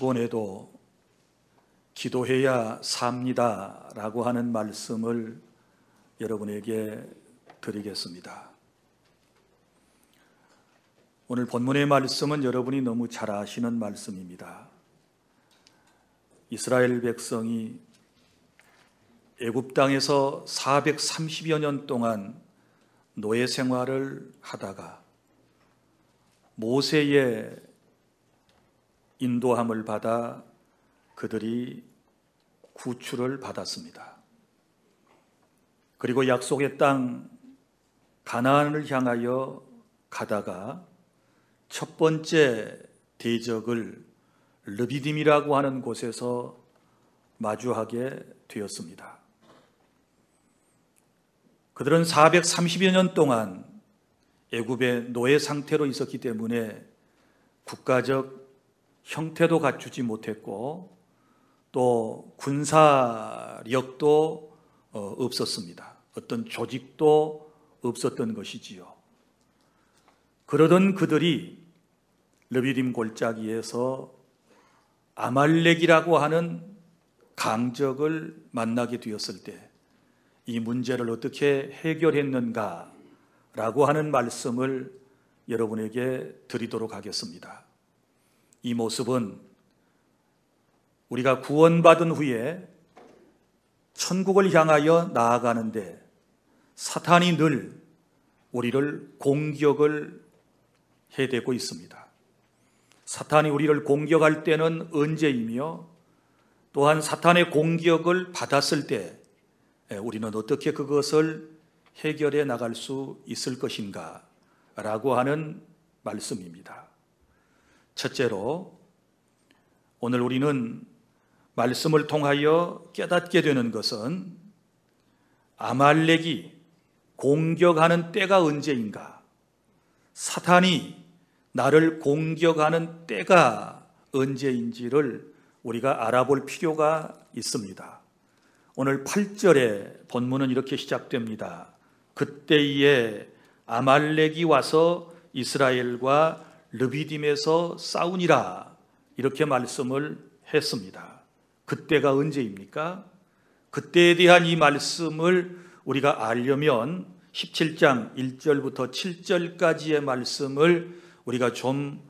피곤해도 기도해야 삽니다 라고 하는 말씀을 여러분에게 드리겠습니다. 오늘 본문의 말씀은 여러분이 너무 잘 아시는 말씀입니다. 이스라엘 백성이 애굽 땅에서 430여 년 동안 노예 생활을 하다가 모세의 인도함을 받아 그들이 구출을 받았습니다. 그리고 약속의 땅 가나안을 향하여 가다가 첫 번째 대적을 르비딤이라고 하는 곳에서 마주하게 되었습니다. 그들은 430여 년 동안 애굽의 노예 상태로 있었기 때문에 국가적 형태도 갖추지 못했고 또 군사력도 없었습니다. 어떤 조직도 없었던 것이지요. 그러던 그들이 르비딤 골짜기에서 아말렉이라고 하는 강적을 만나게 되었을 때 이 문제를 어떻게 해결했는가라고 하는 말씀을 여러분에게 드리도록 하겠습니다. 이 모습은 우리가 구원받은 후에 천국을 향하여 나아가는데 사탄이 늘 우리를 공격을 해대고 있습니다. 사탄이 우리를 공격할 때는 언제이며 또한 사탄의 공격을 받았을 때 우리는 어떻게 그것을 해결해 나갈 수 있을 것인가 라고 하는 말씀입니다. 첫째로 오늘 우리는 말씀을 통하여 깨닫게 되는 것은 아말렉이 공격하는 때가 언제인가, 사탄이 나를 공격하는 때가 언제인지를 우리가 알아볼 필요가 있습니다. 오늘 8절의 본문은 이렇게 시작됩니다. 그때에 아말렉이 와서 이스라엘과 르비딤에서 싸우니라, 이렇게 말씀을 했습니다. 그때가 언제입니까? 그때에 대한 이 말씀을 우리가 알려면 17장 1절부터 7절까지의 말씀을 우리가 좀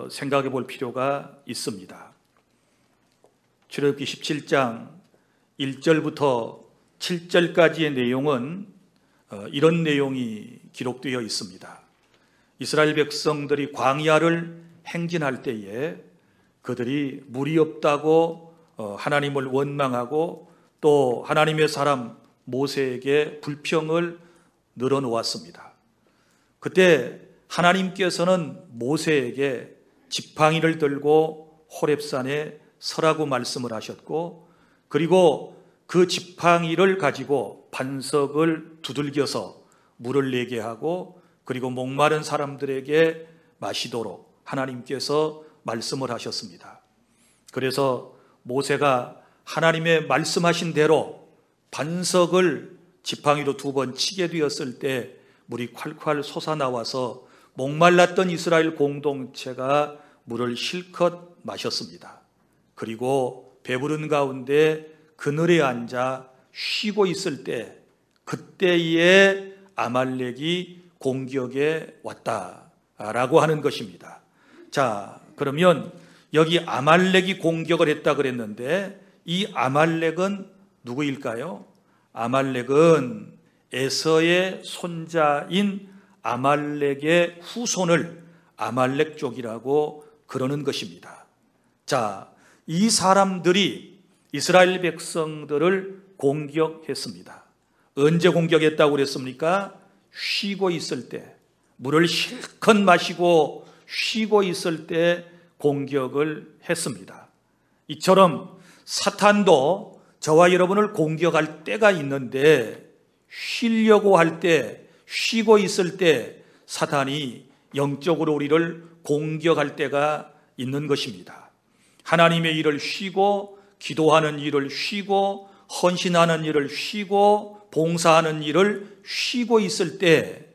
생각해 볼 필요가 있습니다. 출애굽기 17장 1절부터 7절까지의 내용은 이런 내용이 기록되어 있습니다. 이스라엘 백성들이 광야를 행진할 때에 그들이 물이 없다고 하나님을 원망하고 또 하나님의 사람 모세에게 불평을 늘어놓았습니다. 그때 하나님께서는 모세에게 지팡이를 들고 호렙산에 서라고 말씀을 하셨고, 그리고 그 지팡이를 가지고 반석을 두들겨서 물을 내게 하고, 그리고 목마른 사람들에게 마시도록 하나님께서 말씀을 하셨습니다. 그래서 모세가 하나님의 말씀하신 대로 반석을 지팡이로 2번 치게 되었을 때 물이 콸콸 솟아나와서 목말랐던 이스라엘 공동체가 물을 실컷 마셨습니다. 그리고 배부른 가운데 그늘에 앉아 쉬고 있을 때 그때에 아말렉이 공격에 왔다라고 하는 것입니다. 자, 그러면 여기 아말렉이 공격을 했다 그랬는데 이 아말렉은 누구일까요? 아말렉은 에서의 손자인 아말렉의 후손을 아말렉족이라고 그러는 것입니다. 자, 이 사람들이 이스라엘 백성들을 공격했습니다. 언제 공격했다고 그랬습니까? 쉬고 있을 때, 물을 실컷 마시고 쉬고 있을 때 공격을 했습니다. 이처럼 사탄도 저와 여러분을 공격할 때가 있는데, 쉬려고 할 때, 쉬고 있을 때 사탄이 영적으로 우리를 공격할 때가 있는 것입니다. 하나님의 일을 쉬고, 기도하는 일을 쉬고, 헌신하는 일을 쉬고, 봉사하는 일을 쉬고 있을 때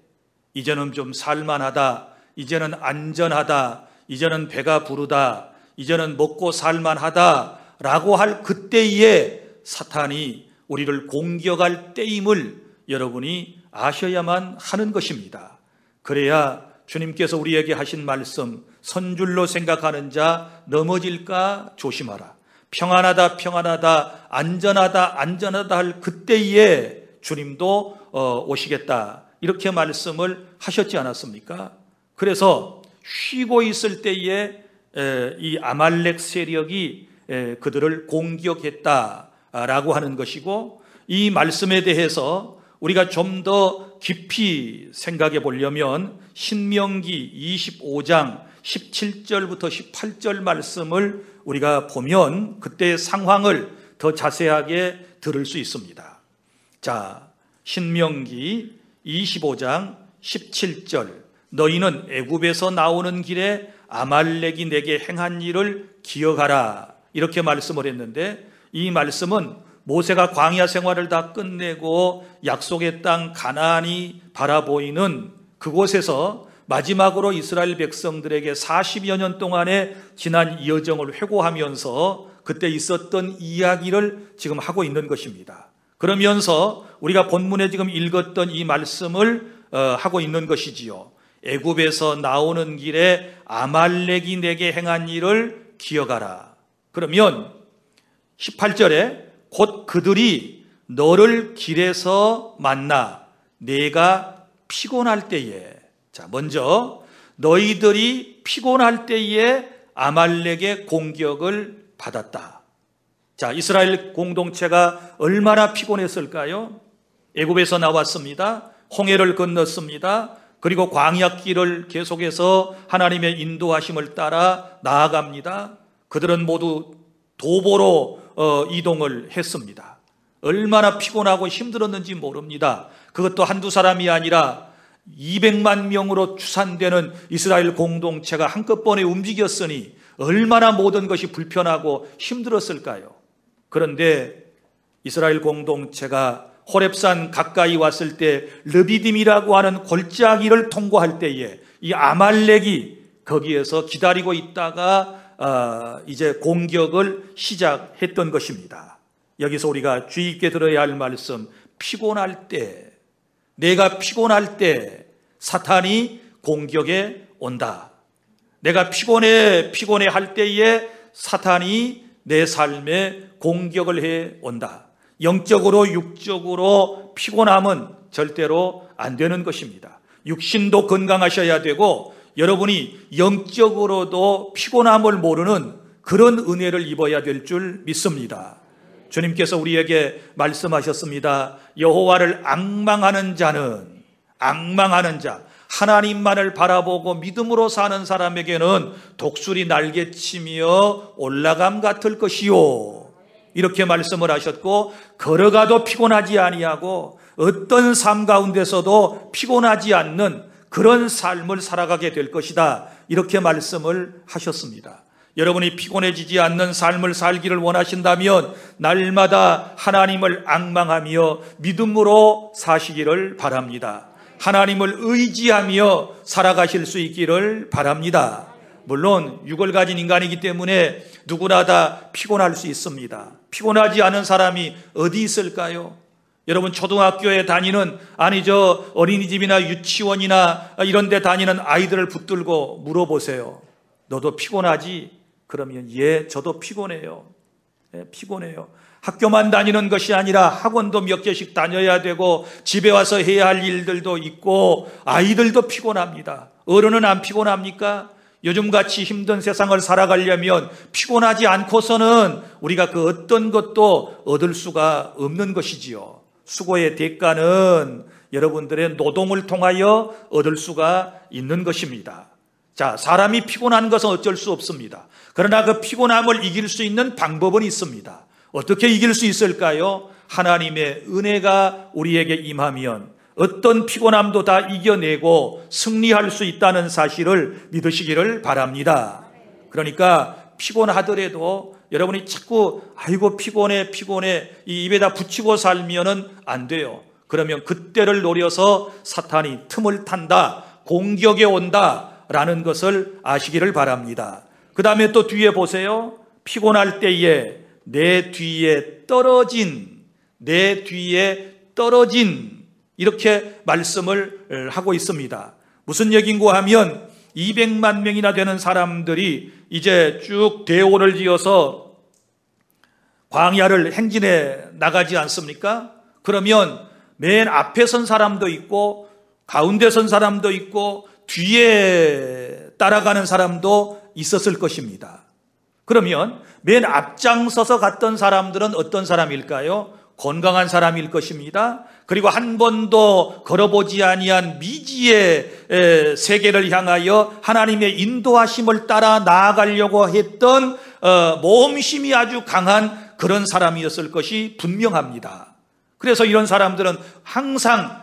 이제는 좀 살만하다, 이제는 안전하다, 이제는 배가 부르다, 이제는 먹고 살만하다라고 할 그때에 사탄이 우리를 공격할 때임을 여러분이 아셔야만 하는 것입니다. 그래야 주님께서 우리에게 하신 말씀, 선줄로 생각하는 자 넘어질까 조심하라, 평안하다 평안하다 안전하다 안전하다 할 그때에 주님도 오시겠다, 이렇게 말씀을 하셨지 않았습니까? 그래서 쉬고 있을 때에 이 아말렉 세력이 그들을 공격했다라고 하는 것이고, 이 말씀에 대해서 우리가 좀 더 깊이 생각해 보려면 신명기 25장 17절부터 18절 말씀을 우리가 보면 그때의 상황을 더 자세하게 들을 수 있습니다. 자, 신명기 25장 17절, 너희는 애굽에서 나오는 길에 아말렉이 내게 행한 일을 기억하라, 이렇게 말씀을 했는데, 이 말씀은 모세가 광야 생활을 다 끝내고 약속의 땅 가나안이 바라보이는 그곳에서 마지막으로 이스라엘 백성들에게 40여 년 동안의 지난 여정을 회고하면서 그때 있었던 이야기를 지금 하고 있는 것입니다. 그러면서 우리가 본문에 지금 읽었던 이 말씀을 하고 있는 것이지요. 애굽에서 나오는 길에 아말렉이 내게 행한 일을 기억하라. 그러면 18절에 곧 그들이 너를 길에서 만나 내가 피곤할 때에, 자, 먼저 너희들이 피곤할 때에 아말렉의 공격을 받았다. 자, 이스라엘 공동체가 얼마나 피곤했을까요? 애굽에서 나왔습니다. 홍해를 건넜습니다. 그리고 광야길을 계속해서 하나님의 인도하심을 따라 나아갑니다. 그들은 모두 도보로 이동을 했습니다. 얼마나 피곤하고 힘들었는지 모릅니다. 그것도 한두 사람이 아니라 200만 명으로 추산되는 이스라엘 공동체가 한꺼번에 움직였으니 얼마나 모든 것이 불편하고 힘들었을까요? 그런데 이스라엘 공동체가 호렙산 가까이 왔을 때 르비딤이라고 하는 골짜기를 통과할 때에 이 아말렉이 거기에서 기다리고 있다가 이제 공격을 시작했던 것입니다. 여기서 우리가 주의 있게 들어야 할 말씀, 피곤할 때, 내가 피곤할 때 사탄이 공격에 온다. 내가 피곤해 할 때에 사탄이 내 삶에 공격을 해 온다. 영적으로 육적으로 피곤함은 절대로 안 되는 것입니다. 육신도 건강하셔야 되고 여러분이 영적으로도 피곤함을 모르는 그런 은혜를 입어야 될 줄 믿습니다. 주님께서 우리에게 말씀하셨습니다. 여호와를 앙망하는 자는, 앙망하는 자, 하나님만을 바라보고 믿음으로 사는 사람에게는 독수리 날개치며 올라감 같을 것이요, 이렇게 말씀을 하셨고, 걸어가도 피곤하지 아니하고 어떤 삶 가운데서도 피곤하지 않는 그런 삶을 살아가게 될 것이다, 이렇게 말씀을 하셨습니다. 여러분이 피곤해지지 않는 삶을 살기를 원하신다면 날마다 하나님을 앙망하며 믿음으로 사시기를 바랍니다. 하나님을 의지하며 살아가실 수 있기를 바랍니다. 물론 육을 가진 인간이기 때문에 누구나 다 피곤할 수 있습니다. 피곤하지 않은 사람이 어디 있을까요? 여러분 초등학교에 다니는, 아니죠, 어린이집이나 유치원이나 이런 데 다니는 아이들을 붙들고 물어보세요. 너도 피곤하지? 그러면 예, 저도 피곤해요. 예, 피곤해요. 학교만 다니는 것이 아니라 학원도 몇 개씩 다녀야 되고 집에 와서 해야 할 일들도 있고 아이들도 피곤합니다. 어른은 안 피곤합니까? 요즘같이 힘든 세상을 살아가려면 피곤하지 않고서는 우리가 그 어떤 것도 얻을 수가 없는 것이지요. 수고의 대가는 여러분들의 노동을 통하여 얻을 수가 있는 것입니다. 자, 사람이 피곤한 것은 어쩔 수 없습니다. 그러나 그 피곤함을 이길 수 있는 방법은 있습니다. 어떻게 이길 수 있을까요? 하나님의 은혜가 우리에게 임하면 어떤 피곤함도 다 이겨내고 승리할 수 있다는 사실을 믿으시기를 바랍니다. 그러니까 피곤하더라도 여러분이 자꾸 아이고 피곤해 이 입에다 붙이고 살면은 안 돼요. 그러면 그때를 노려서 사탄이 틈을 탄다, 공격에 온다라는 것을 아시기를 바랍니다. 그 다음에 또 뒤에 보세요. 피곤할 때에 내 뒤에 떨어진 이렇게 말씀을 하고 있습니다. 무슨 얘기인가 하면 200만 명이나 되는 사람들이 이제 쭉 대오를 지어서 광야를 행진해 나가지 않습니까? 그러면 맨 앞에 선 사람도 있고 가운데 선 사람도 있고 뒤에 따라가는 사람도 있었을 것입니다. 그러면 맨 앞장서서 갔던 사람들은 어떤 사람일까요? 건강한 사람일 것입니다. 그리고 한 번도 걸어보지 아니한 미지의 세계를 향하여 하나님의 인도하심을 따라 나아가려고 했던 모험심이 아주 강한 그런 사람이었을 것이 분명합니다. 그래서 이런 사람들은 항상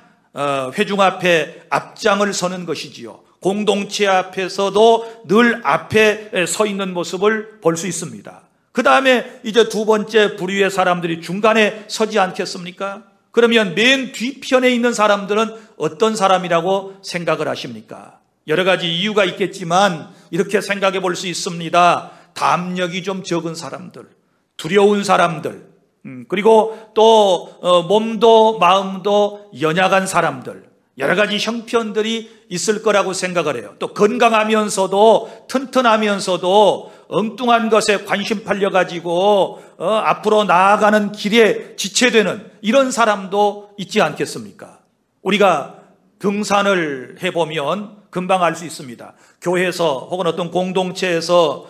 회중 앞에 앞장을 서는 것이지요. 공동체 앞에서도 늘 앞에 서 있는 모습을 볼 수 있습니다. 그 다음에 이제 두 번째 부류의 사람들이 중간에 서지 않겠습니까? 그러면 맨 뒤편에 있는 사람들은 어떤 사람이라고 생각을 하십니까? 여러 가지 이유가 있겠지만 이렇게 생각해 볼 수 있습니다. 담력이 좀 적은 사람들, 두려운 사람들, 그리고 또 몸도 마음도 연약한 사람들, 여러 가지 형편들이 있을 거라고 생각을 해요. 또 건강하면서도 튼튼하면서도 엉뚱한 것에 관심 팔려가지고 앞으로 나아가는 길에 지체되는 이런 사람도 있지 않겠습니까? 우리가 등산을 해보면 금방 알 수 있습니다. 교회에서 혹은 어떤 공동체에서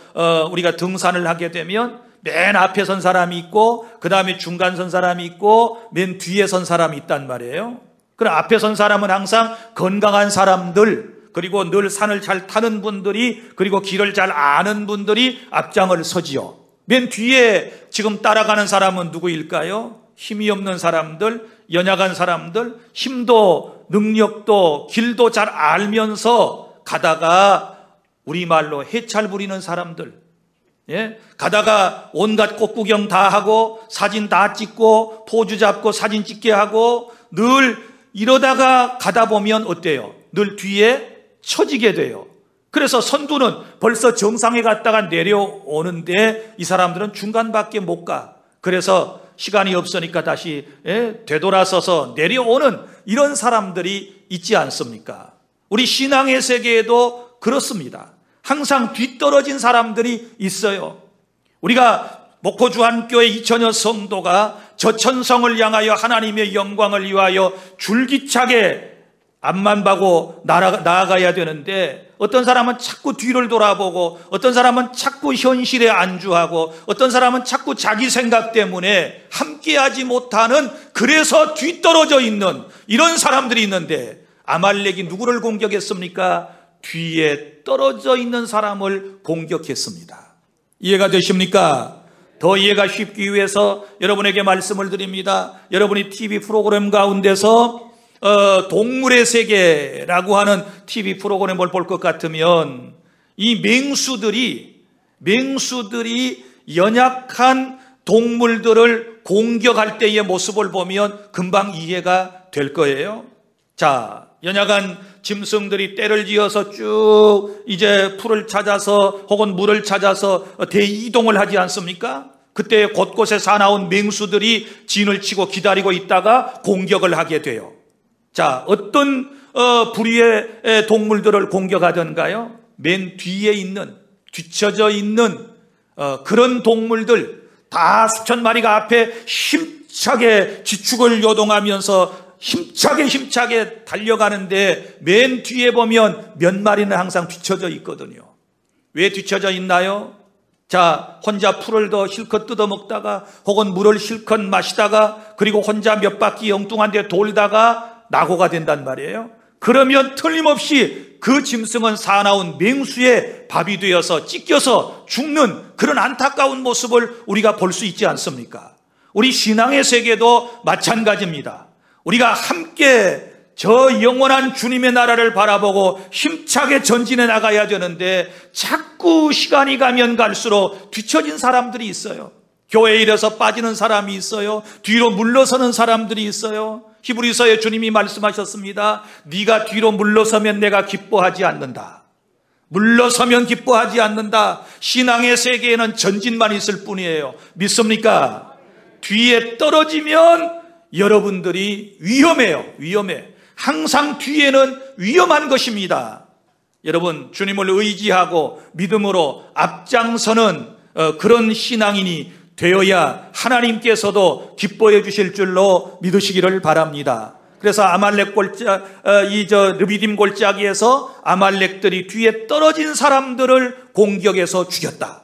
우리가 등산을 하게 되면 맨 앞에 선 사람이 있고 그 다음에 중간 선 사람이 있고 맨 뒤에 선 사람이 있단 말이에요. 그럼 앞에 선 사람은 항상 건강한 사람들, 그리고 늘 산을 잘 타는 분들이, 그리고 길을 잘 아는 분들이 앞장을 서지요. 맨 뒤에 지금 따라가는 사람은 누구일까요? 힘이 없는 사람들, 연약한 사람들, 힘도 능력도 길도 잘 알면서 가다가 우리말로 해찰 부리는 사람들, 가다가 온갖 꽃구경 다 하고 사진 다 찍고 포즈 잡고 사진 찍게 하고 늘 이러다가 가다 보면 어때요? 늘 뒤에 처지게 돼요. 그래서 선두는 벌써 정상에 갔다가 내려오는데 이 사람들은 중간밖에 못 가. 그래서 시간이 없으니까 다시 되돌아서서 내려오는 이런 사람들이 있지 않습니까? 우리 신앙의 세계에도 그렇습니다. 항상 뒤떨어진 사람들이 있어요. 우리가 목포주한교회 2000여 성도가 저천성을 향하여 하나님의 영광을 위하여 줄기차게 앞만 보고 나아가야 되는데 어떤 사람은 자꾸 뒤를 돌아보고 어떤 사람은 자꾸 현실에 안주하고 어떤 사람은 자꾸 자기 생각 때문에 함께하지 못하는, 그래서 뒤떨어져 있는 이런 사람들이 있는데 아말렉이 누구를 공격했습니까? 뒤에 떨어져 있는 사람을 공격했습니다. 이해가 되십니까? 더 이해가 쉽기 위해서 여러분에게 말씀을 드립니다. 여러분이 TV 프로그램 가운데서 동물의 세계라고 하는 TV 프로그램을 볼 것 같으면 이 맹수들이 연약한 동물들을 공격할 때의 모습을 보면 금방 이해가 될 거예요. 자, 연약한 짐승들이 떼를 지어서 쭉 이제 풀을 찾아서 혹은 물을 찾아서 대이동을 하지 않습니까? 그때 곳곳에 사나운 맹수들이 진을 치고 기다리고 있다가 공격을 하게 돼요. 자, 어떤 부류의 동물들을 공격하던가요? 맨 뒤에 있는, 뒤쳐져 있는 그런 동물들, 다 수천 마리가 앞에 힘차게 지축을 요동하면서 힘차게 달려가는데 맨 뒤에 보면 몇 마리는 항상 뒤쳐져 있거든요. 왜 뒤쳐져 있나요? 자, 혼자 풀을 더 실컷 뜯어먹다가 혹은 물을 실컷 마시다가 그리고 혼자 몇 바퀴 엉뚱한 데 돌다가 낙오가 된단 말이에요. 그러면 틀림없이 그 짐승은 사나운 맹수의 밥이 되어서 찢겨서 죽는 그런 안타까운 모습을 우리가 볼 수 있지 않습니까? 우리 신앙의 세계도 마찬가지입니다. 우리가 함께 저 영원한 주님의 나라를 바라보고 힘차게 전진해 나가야 되는데 자꾸 시간이 가면 갈수록 뒤처진 사람들이 있어요. 교회에 이래서 빠지는 사람이 있어요. 뒤로 물러서는 사람들이 있어요. 히브리서에 주님이 말씀하셨습니다. 네가 뒤로 물러서면 내가 기뻐하지 않는다. 물러서면 기뻐하지 않는다. 신앙의 세계에는 전진만 있을 뿐이에요. 믿습니까? 뒤에 떨어지면 여러분들이 위험해요. 위험해. 항상 뒤에는 위험한 것입니다. 여러분, 주님을 의지하고 믿음으로 앞장서는 그런 신앙인이 되어야 하나님께서도 기뻐해 주실 줄로 믿으시기를 바랍니다. 그래서 아말렉 골짜, 르비딤 골짜기에서 아말렉들이 뒤에 떨어진 사람들을 공격해서 죽였다.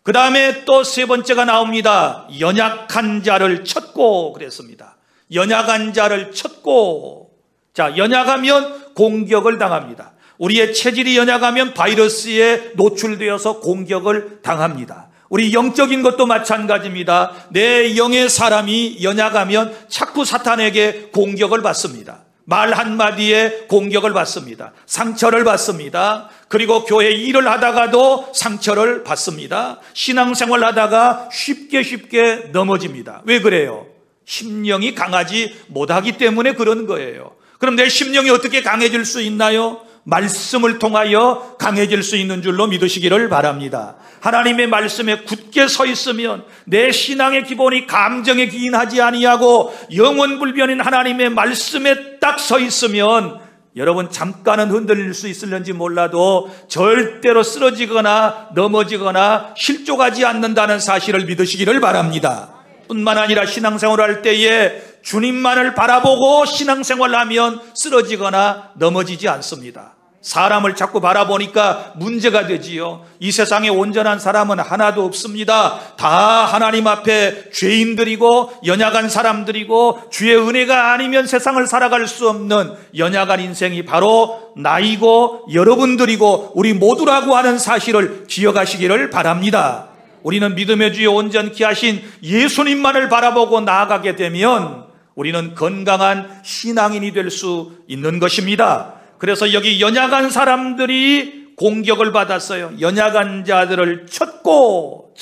그 다음에 또 세 번째가 나옵니다. 연약한 자를 쳤고 그랬습니다. 연약한 자를 쳤고. 자, 연약하면 공격을 당합니다. 우리의 체질이 연약하면 바이러스에 노출되어서 공격을 당합니다. 우리 영적인 것도 마찬가지입니다. 내 영의 사람이 연약하면 자꾸 사탄에게 공격을 받습니다. 말 한마디에 공격을 받습니다. 상처를 받습니다. 그리고 교회 일을 하다가도 상처를 받습니다. 신앙생활 하다가 쉽게 넘어집니다. 왜 그래요? 심령이 강하지 못하기 때문에 그런 거예요. 그럼 내 심령이 어떻게 강해질 수 있나요? 말씀을 통하여 강해질 수 있는 줄로 믿으시기를 바랍니다. 하나님의 말씀에 굳게 서 있으면 내 신앙의 기본이 감정에 기인하지 아니하고 영원불변인 하나님의 말씀에 딱 서 있으면 여러분 잠깐은 흔들릴 수 있을는지 몰라도 절대로 쓰러지거나 넘어지거나 실족하지 않는다는 사실을 믿으시기를 바랍니다. 뿐만 아니라 신앙생활을 할 때에 주님만을 바라보고 신앙생활을 하면 쓰러지거나 넘어지지 않습니다. 사람을 자꾸 바라보니까 문제가 되지요. 이 세상에 온전한 사람은 하나도 없습니다. 다 하나님 앞에 죄인들이고 연약한 사람들이고 주의 은혜가 아니면 세상을 살아갈 수 없는 연약한 인생이 바로 나이고 여러분들이고 우리 모두라고 하는 사실을 기억하시기를 바랍니다. 우리는 믿음의 주에 온전케 하신 예수님만을 바라보고 나아가게 되면 우리는 건강한 신앙인이 될 수 있는 것입니다. 그래서 여기 연약한 사람들이 공격을 받았어요. 연약한 자들을 쳤고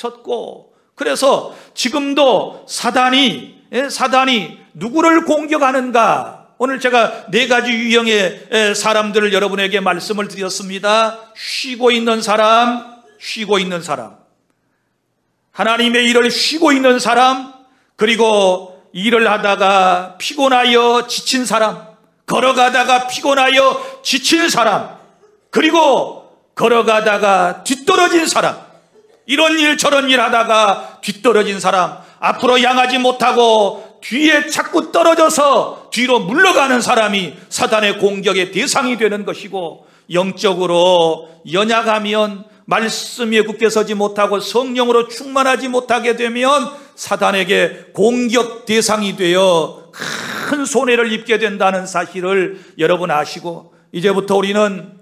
그래서 지금도 사단이 누구를 공격하는가? 오늘 제가 네 가지 유형의 사람들을 여러분에게 말씀을 드렸습니다. 쉬고 있는 사람, 하나님의 일을 쉬고 있는 사람, 그리고 일을 하다가 피곤하여 지친 사람, 걸어가다가 피곤하여 지친 사람, 그리고 걸어가다가 뒤떨어진 사람, 이런 일 저런 일 하다가 뒤떨어진 사람, 앞으로 향하지 못하고 뒤에 자꾸 떨어져서 뒤로 물러가는 사람이 사단의 공격의 대상이 되는 것이고, 영적으로 연약하면 말씀에 굳게 서지 못하고 성령으로 충만하지 못하게 되면 사단에게 공격 대상이 되어 큰 손해를 입게 된다는 사실을 여러분 아시고, 이제부터 우리는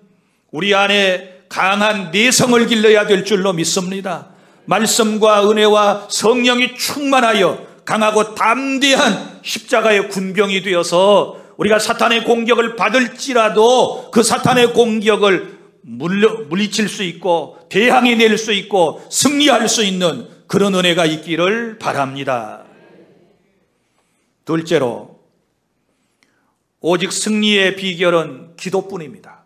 우리 안에 강한 내성을 길러야 될 줄로 믿습니다. 말씀과 은혜와 성령이 충만하여 강하고 담대한 십자가의 군병이 되어서 우리가 사탄의 공격을 받을지라도 그 사탄의 공격을 물리칠 수 있고 대항해낼 수 있고 승리할 수 있는 그런 은혜가 있기를 바랍니다. 둘째로, 오직 승리의 비결은 기도뿐입니다.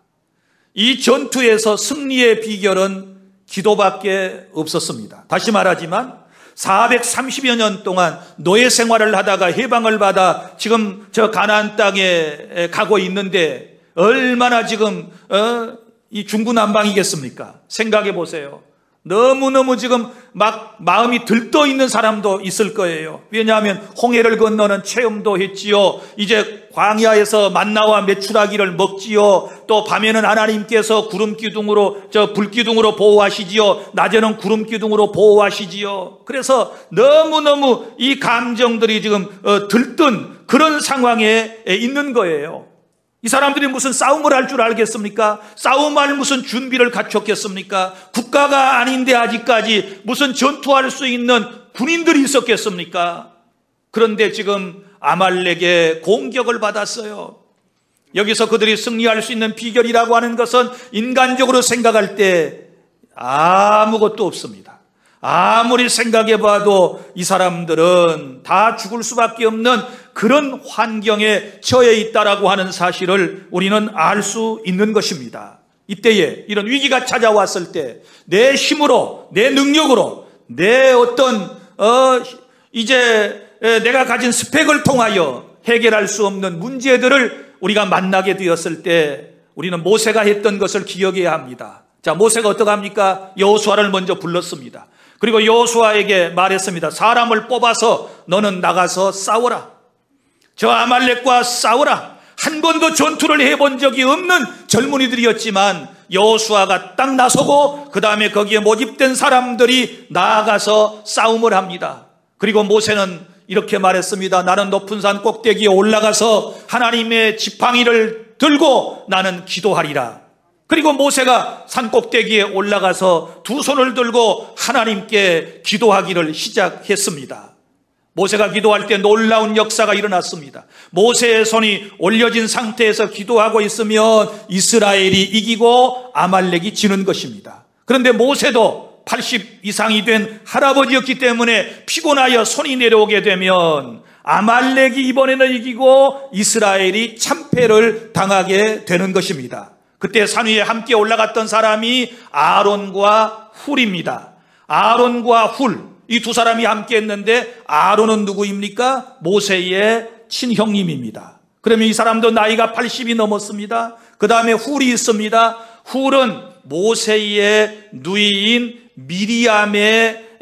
이 전투에서 승리의 비결은 기도밖에 없었습니다. 다시 말하지만 430여 년 동안 노예 생활을 하다가 해방을 받아 지금 저 가나안 땅에 가고 있는데 얼마나 지금 이 중구난방이겠습니까? 생각해 보세요. 너무너무 지금 막 마음이 들떠 있는 사람도 있을 거예요. 왜냐하면 홍해를 건너는 체험도 했지요. 이제 광야에서 만나와 메추라기를 먹지요. 또 밤에는 하나님께서 구름기둥으로 불기둥으로 보호하시지요. 낮에는 구름기둥으로 보호하시지요. 그래서 너무너무 이 감정들이 지금 들뜬 그런 상황에 있는 거예요. 이 사람들이 무슨 싸움을 할 줄 알겠습니까? 싸움할 무슨 준비를 갖췄겠습니까? 국가가 아닌데 아직까지 무슨 전투할 수 있는 군인들이 있었겠습니까? 그런데 지금 아말렉의 공격을 받았어요. 여기서 그들이 승리할 수 있는 비결이라고 하는 것은 인간적으로 생각할 때 아무것도 없습니다. 아무리 생각해봐도 이 사람들은 다 죽을 수밖에 없는 그런 환경에 처해 있다라고 하는 사실을 우리는 알 수 있는 것입니다. 이때에 이런 위기가 찾아왔을 때 내 힘으로, 내 능력으로, 내 어떤 이제 내가 가진 스펙을 통하여 해결할 수 없는 문제들을 우리가 만나게 되었을 때 우리는 모세가 했던 것을 기억해야 합니다. 자, 모세가 어떡합니까? 여호수아를 먼저 불렀습니다. 그리고 여호수아에게 말했습니다. 사람을 뽑아서 너는 나가서 싸워라. 저 아말렉과 싸워라. 한 번도 전투를 해본 적이 없는 젊은이들이었지만 여호수아가 딱 나서고 그 다음에 거기에 모집된 사람들이 나아가서 싸움을 합니다. 그리고 모세는 이렇게 말했습니다. 나는 높은 산 꼭대기에 올라가서 하나님의 지팡이를 들고 나는 기도하리라. 그리고 모세가 산 꼭대기에 올라가서 두 손을 들고 하나님께 기도하기를 시작했습니다. 모세가 기도할 때 놀라운 역사가 일어났습니다. 모세의 손이 올려진 상태에서 기도하고 있으면 이스라엘이 이기고 아말렉이 지는 것입니다. 그런데 모세도 80 이상이 된 할아버지였기 때문에 피곤하여 손이 내려오게 되면 아말렉이 이번에는 이기고 이스라엘이 참패를 당하게 되는 것입니다. 그때 산 위에 함께 올라갔던 사람이 아론과 훌입니다. 아론과 훌, 이 두 사람이 함께 했는데 아론은 누구입니까? 모세의 친형님입니다. 그러면 이 사람도 나이가 80이 넘었습니다. 그 다음에 훌이 있습니다. 훌은 모세의 누이인 미리암의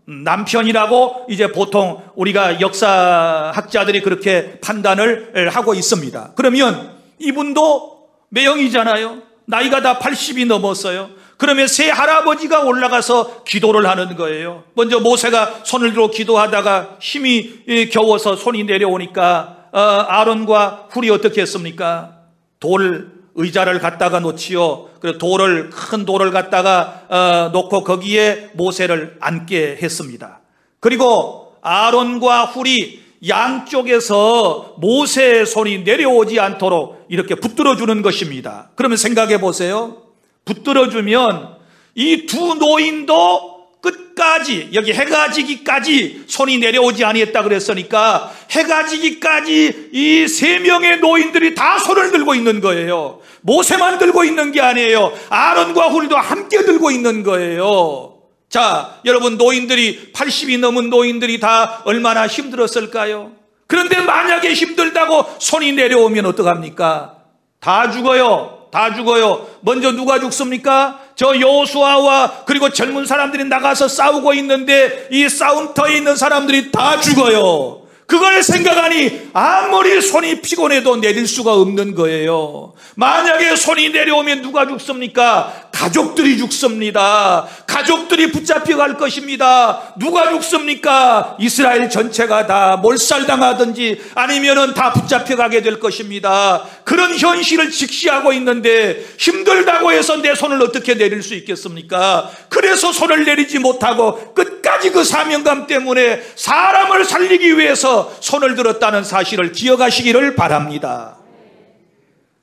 남편이라고 이제 보통 우리가 역사학자들이 그렇게 판단을 하고 있습니다. 그러면 이분도 매형이잖아요. 나이가 다 80이 넘었어요. 그러면 새 할아버지가 올라가서 기도를 하는 거예요. 먼저 모세가 손을 들어 기도하다가 힘이 겨워서 손이 내려오니까 아론과 훌이 어떻게 했습니까? 돌 의자를 갖다가 놓지요. 그래서 큰 돌을 갖다가 놓고 거기에 모세를 앉게 했습니다. 그리고 아론과 훌이 양쪽에서 모세의 손이 내려오지 않도록 이렇게 붙들어 주는 것입니다. 그러면 생각해 보세요. 붙들어 주면 이 두 노인도 끝까지, 여기 해가 지기까지 손이 내려오지 아니했다 그랬으니까 해가 지기까지 이 세 명의 노인들이 다 손을 들고 있는 거예요. 모세만 들고 있는 게 아니에요. 아론과 훌도 함께 들고 있는 거예요. 자, 여러분, 노인들이 80이 넘은 노인들이 다 얼마나 힘들었을까요? 그런데 만약에 힘들다고 손이 내려오면 어떡합니까? 다 죽어요. 다 죽어요. 먼저 누가 죽습니까? 저 여호수아와 그리고 젊은 사람들이 나가서 싸우고 있는데 이 싸움터에 있는 사람들이 다 죽어요. 그걸 생각하니 아무리 손이 피곤해도 내릴 수가 없는 거예요. 만약에 손이 내려오면 누가 죽습니까? 가족들이 죽습니다. 가족들이 붙잡혀갈 것입니다. 누가 죽습니까? 이스라엘 전체가 다 몰살당하든지 아니면은 다 붙잡혀가게 될 것입니다. 그런 현실을 직시하고 있는데 힘들다고 해서 내 손을 어떻게 내릴 수 있겠습니까? 그래서 손을 내리지 못하고 끝까지 그 사명감 때문에 사람을 살리기 위해서 손을 들었다는 사실을 기억하시기를 바랍니다.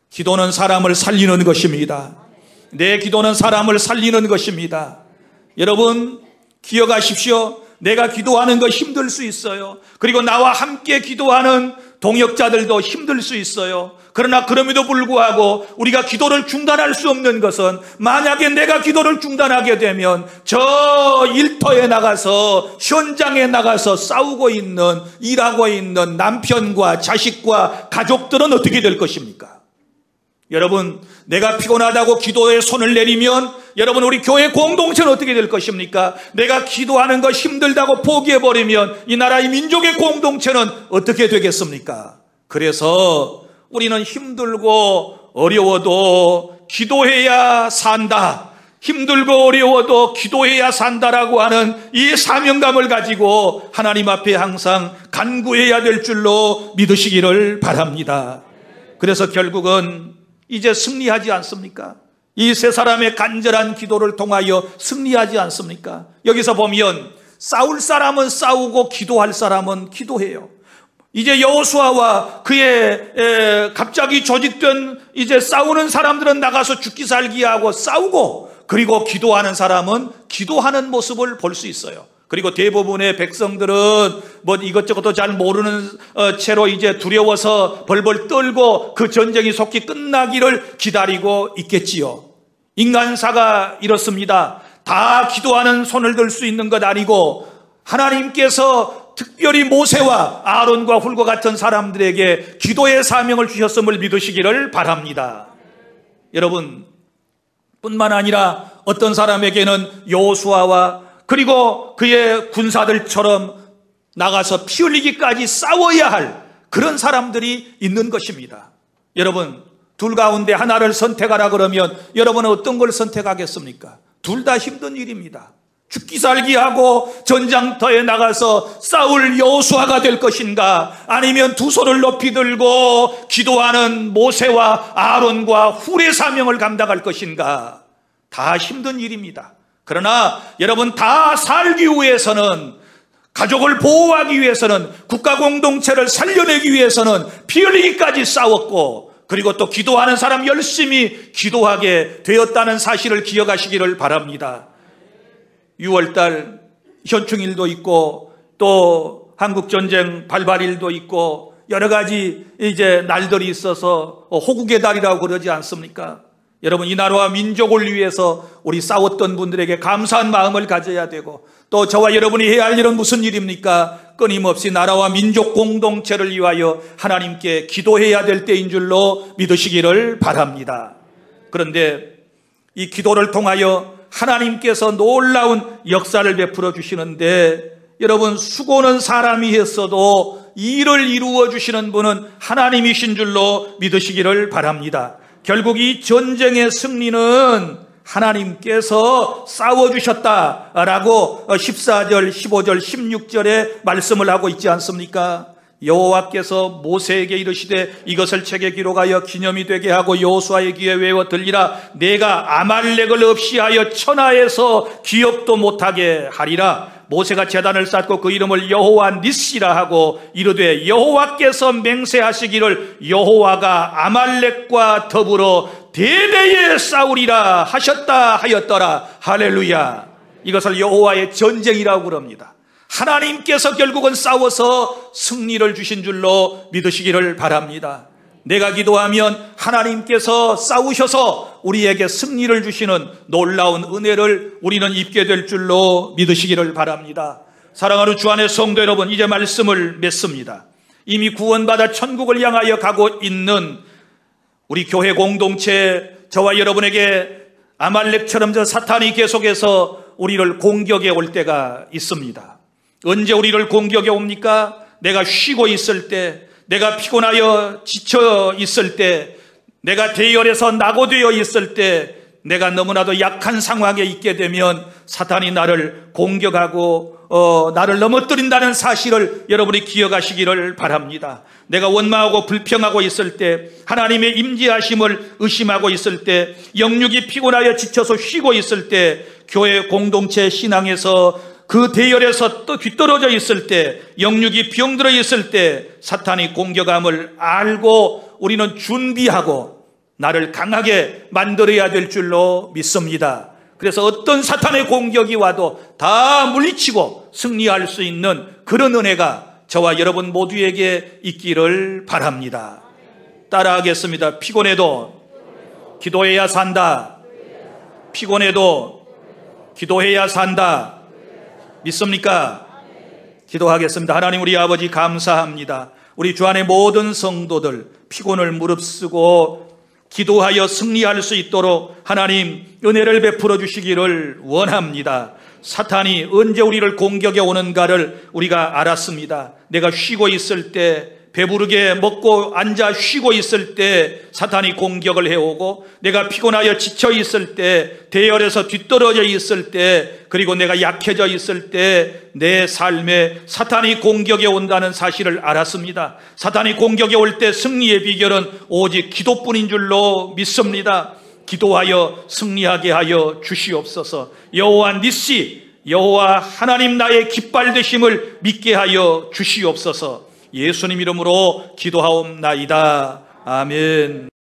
기도는 사람을 살리는 것입니다. 내 기도는 사람을 살리는 것입니다. 여러분, 기억하십시오. 내가 기도하는 거 힘들 수 있어요. 그리고 나와 함께 기도하는 동역자들도 힘들 수 있어요. 그러나 그럼에도 불구하고 우리가 기도를 중단할 수 없는 것은 만약에 내가 기도를 중단하게 되면 저 일터에 나가서 현장에 나가서 싸우고 있는, 일하고 있는 남편과 자식과 가족들은 어떻게 될 것입니까? 여러분, 내가 피곤하다고 기도에 손을 내리면 여러분, 우리 교회 공동체는 어떻게 될 것입니까? 내가 기도하는 거 힘들다고 포기해버리면 이 나라의 민족의 공동체는 어떻게 되겠습니까? 그래서 우리는 힘들고 어려워도 기도해야 산다. 힘들고 어려워도 기도해야 산다라고 하는 이 사명감을 가지고 하나님 앞에 항상 간구해야 될 줄로 믿으시기를 바랍니다. 그래서 결국은 이제 승리하지 않습니까? 이 세 사람의 간절한 기도를 통하여 승리하지 않습니까? 여기서 보면 싸울 사람은 싸우고 기도할 사람은 기도해요. 이제 여호수아와 그의 갑자기 조직된 이제 싸우는 사람들은 나가서 죽기 살기 하고 싸우고, 그리고 기도하는 사람은 기도하는 모습을 볼 수 있어요. 그리고 대부분의 백성들은 뭐 이것저것도 잘 모르는 채로 이제 두려워서 벌벌 떨고 그 전쟁이 속히 끝나기를 기다리고 있겠지요. 인간사가 이렇습니다. 다 기도하는 손을 들 수 있는 것 아니고 하나님께서 특별히 모세와 아론과 훌과 같은 사람들에게 기도의 사명을 주셨음을 믿으시기를 바랍니다. 여러분, 뿐만 아니라 어떤 사람에게는 여호수아와 그리고 그의 군사들처럼 나가서 피 흘리기까지 싸워야 할 그런 사람들이 있는 것입니다. 여러분, 둘 가운데 하나를 선택하라 그러면 여러분은 어떤 걸 선택하겠습니까? 둘 다 힘든 일입니다. 죽기 살기 하고 전장터에 나가서 싸울 여호수아가 될 것인가, 아니면 두 손을 높이 들고 기도하는 모세와 아론과 훌의 사명을 감당할 것인가. 다 힘든 일입니다. 그러나 여러분, 다 살기 위해서는, 가족을 보호하기 위해서는, 국가 공동체를 살려내기 위해서는 피 흘리기까지 싸웠고, 그리고 또 기도하는 사람 열심히 기도하게 되었다는 사실을 기억하시기를 바랍니다. 6월달 현충일도 있고 또 한국전쟁 발발일도 있고 여러 가지 이제 날들이 있어서 호국의 달이라고 그러지 않습니까? 여러분, 이 나라와 민족을 위해서 우리 싸웠던 분들에게 감사한 마음을 가져야 되고, 또 저와 여러분이 해야 할 일은 무슨 일입니까? 끊임없이 나라와 민족 공동체를 위하여 하나님께 기도해야 될 때인 줄로 믿으시기를 바랍니다. 그런데 이 기도를 통하여 하나님께서 놀라운 역사를 베풀어 주시는데, 여러분, 수고는 사람이 했어도 일을 이루어 주시는 분은 하나님이신 줄로 믿으시기를 바랍니다. 결국 이 전쟁의 승리는 하나님께서 싸워주셨다라고 14절, 15절, 16절에 말씀을 하고 있지 않습니까? 여호와께서 모세에게 이르시되 이것을 책에 기록하여 기념이 되게 하고 여호수아의 귀에 외워 들리라. 내가 아말렉을 없이 하여 천하에서 기업도 못하게 하리라. 모세가 제단을 쌓고 그 이름을 여호와 니시라 하고 이르되 여호와께서 맹세하시기를 여호와가 아말렉과 더불어 대대에 싸우리라 하셨다 하였더라. 할렐루야. 이것을 여호와의 전쟁이라고 그럽니다. 하나님께서 결국은 싸워서 승리를 주신 줄로 믿으시기를 바랍니다. 내가 기도하면 하나님께서 싸우셔서 우리에게 승리를 주시는 놀라운 은혜를 우리는 입게 될 줄로 믿으시기를 바랍니다. 사랑하는 주 안의 성도 여러분, 이제 말씀을 맺습니다. 이미 구원받아 천국을 향하여 가고 있는 우리 교회 공동체, 저와 여러분에게 아말렉처럼 저 사탄이 계속해서 우리를 공격해 올 때가 있습니다. 언제 우리를 공격해 옵니까? 내가 쉬고 있을 때, 내가 피곤하여 지쳐 있을 때, 내가 대열에서 낙오되어 있을 때, 내가 너무나도 약한 상황에 있게 되면 사탄이 나를 공격하고 나를 넘어뜨린다는 사실을 여러분이 기억하시기를 바랍니다. 내가 원망하고 불평하고 있을 때, 하나님의 임재하심을 의심하고 있을 때, 영육이 피곤하여 지쳐서 쉬고 있을 때, 교회 공동체 신앙에서 그 대열에서 또 뒤떨어져 있을 때, 영육이 병들어 있을 때 사탄이 공격함을 알고 우리는 준비하고 나를 강하게 만들어야 될 줄로 믿습니다. 그래서 어떤 사탄의 공격이 와도 다 물리치고 승리할 수 있는 그런 은혜가 저와 여러분 모두에게 있기를 바랍니다. 따라하겠습니다. 피곤해도 기도해야 산다. 피곤해도 기도해야 산다. 믿습니까? 기도하겠습니다. 하나님 우리 아버지 감사합니다. 우리 주 안의 모든 성도들 피곤을 무릅쓰고 기도하여 승리할 수 있도록 하나님 은혜를 베풀어 주시기를 원합니다. 사탄이 언제 우리를 공격해 오는가를 우리가 알았습니다. 내가 쉬고 있을 때, 배부르게 먹고 앉아 쉬고 있을 때 사탄이 공격을 해오고, 내가 피곤하여 지쳐 있을 때, 대열에서 뒤떨어져 있을 때, 그리고 내가 약해져 있을 때 내 삶에 사탄이 공격해 온다는 사실을 알았습니다. 사탄이 공격해 올 때 승리의 비결은 오직 기도뿐인 줄로 믿습니다. 기도하여 승리하게 하여 주시옵소서. 여호와 니시, 여호와 하나님 나의 깃발 되심을 믿게 하여 주시옵소서. 예수님 이름으로 기도하옵나이다. 아멘.